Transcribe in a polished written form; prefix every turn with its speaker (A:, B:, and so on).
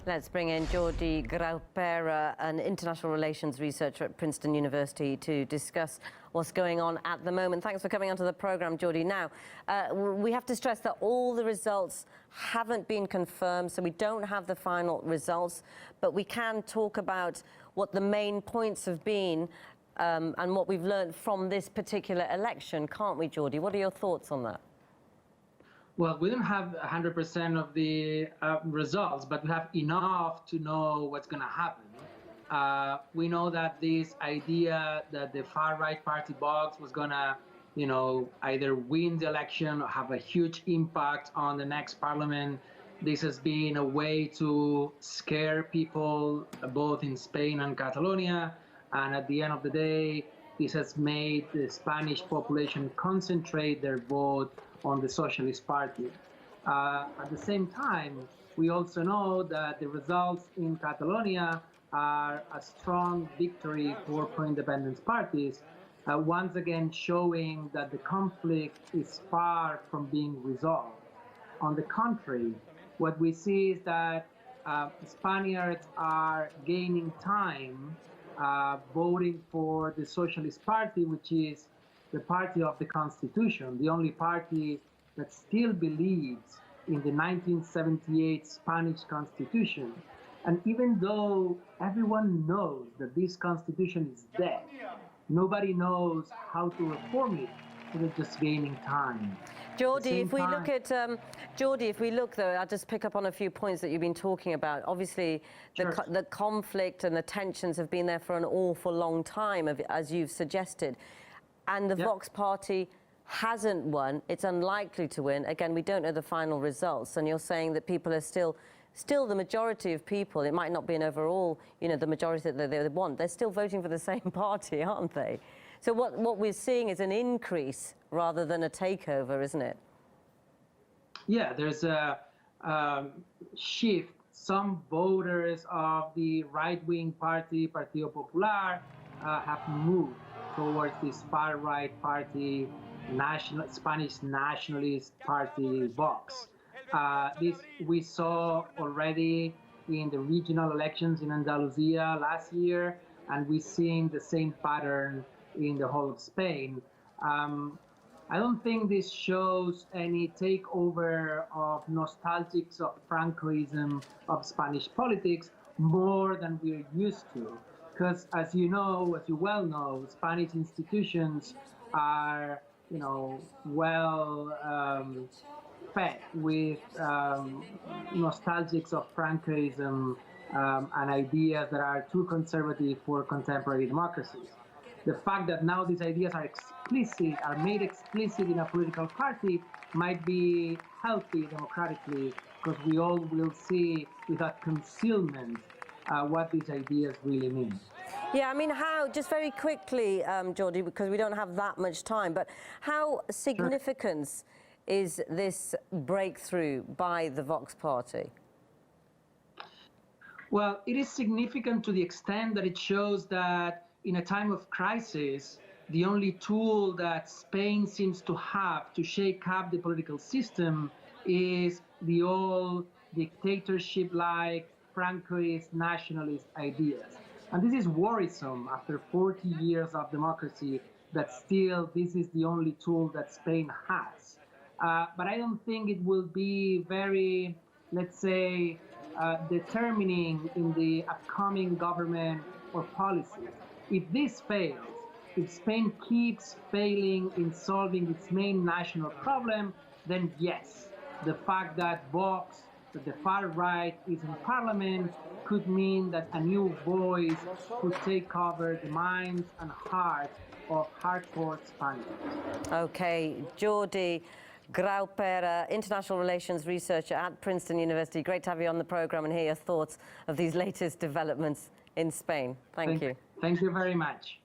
A: Let's bring in Jordi Graupera, an international relations researcher at Princeton University, to discuss what's going on at the moment. Thanks for coming onto the programme, Jordi. Now, we have to stress that all the results haven't been confirmed, so we don't have the final results, but we can talk about what the main points have been and what we've learned from this particular election, can't we, Jordi? What are your thoughts on that?
B: Well, we don't have 100% of the results, but we have enough to know what's going to happen. We know that this idea that the far-right party Vox was going to, either win the election or have a huge impact on the next parliament. This has been a way to scare people, both in Spain and Catalonia. And at the end of the day, this has made the Spanish population concentrate their vote on the Socialist Party. At the same time, we also know that the results in Catalonia are a strong victory for pro-independence parties, once again showing that the conflict is far from being resolved. On the contrary, what we see is that Spaniards are gaining time voting for the Socialist Party, which is the party of the Constitution, the only party that still believes in the 1978 Spanish Constitution. And even though everyone knows that this Constitution is dead, nobody knows how to reform it, so they're just gaining time.
A: Jordi, if we look though, I'll just pick up on a few points that you've been talking about. Obviously, the conflict and the tensions have been there for an awful long time, as you've suggested. And the Vox Party hasn't won. It's unlikely to win. Again, we don't know the final results. And you're saying that people are still the majority of people, it might not be an overall, the majority that they want, they're still voting for the same party, aren't they? So what we're seeing is an increase rather than a takeover, isn't it? Yeah,
B: there's a shift. Some voters of the right-wing party, Partido Popular, have moved towards this far-right party, Spanish nationalist party, Vox. This we saw already in the regional elections in Andalusia last year, and we're seeing the same pattern in the whole of Spain. I don't think this shows any takeover of nostalgics of Francoism of Spanish politics more than we're used to. Because as you well know, Spanish institutions are, fed with nostalgics of Francoism and ideas that are too conservative for contemporary democracies. The fact that now these ideas are made explicit in a political party might be healthy democratically, because we all will see without concealment what these ideas really mean.
A: Yeah, I mean, just very quickly, Jordi, because we don't have that much time, but how significant is this breakthrough by the Vox Party?
B: Well, it is significant to the extent that it shows that in a time of crisis, the only tool that Spain seems to have to shake up the political system is the old dictatorship-like Francoist nationalist ideas. And this is worrisome after 40 years of democracy, that still this is the only tool that Spain has. But I don't think it will be very, let's say, determining in the upcoming government or policies. If this fails, if Spain keeps failing in solving its main national problem, then yes, the fact that Vox, that the far right is in parliament, could mean that a new voice could take over the minds and hearts of hardcore Spaniards.
A: Okay, Jordi Graupera, international relations researcher at Princeton University. Great to have you on the programme and hear your thoughts of these latest developments in Spain. Thank you.
B: Thank you very much.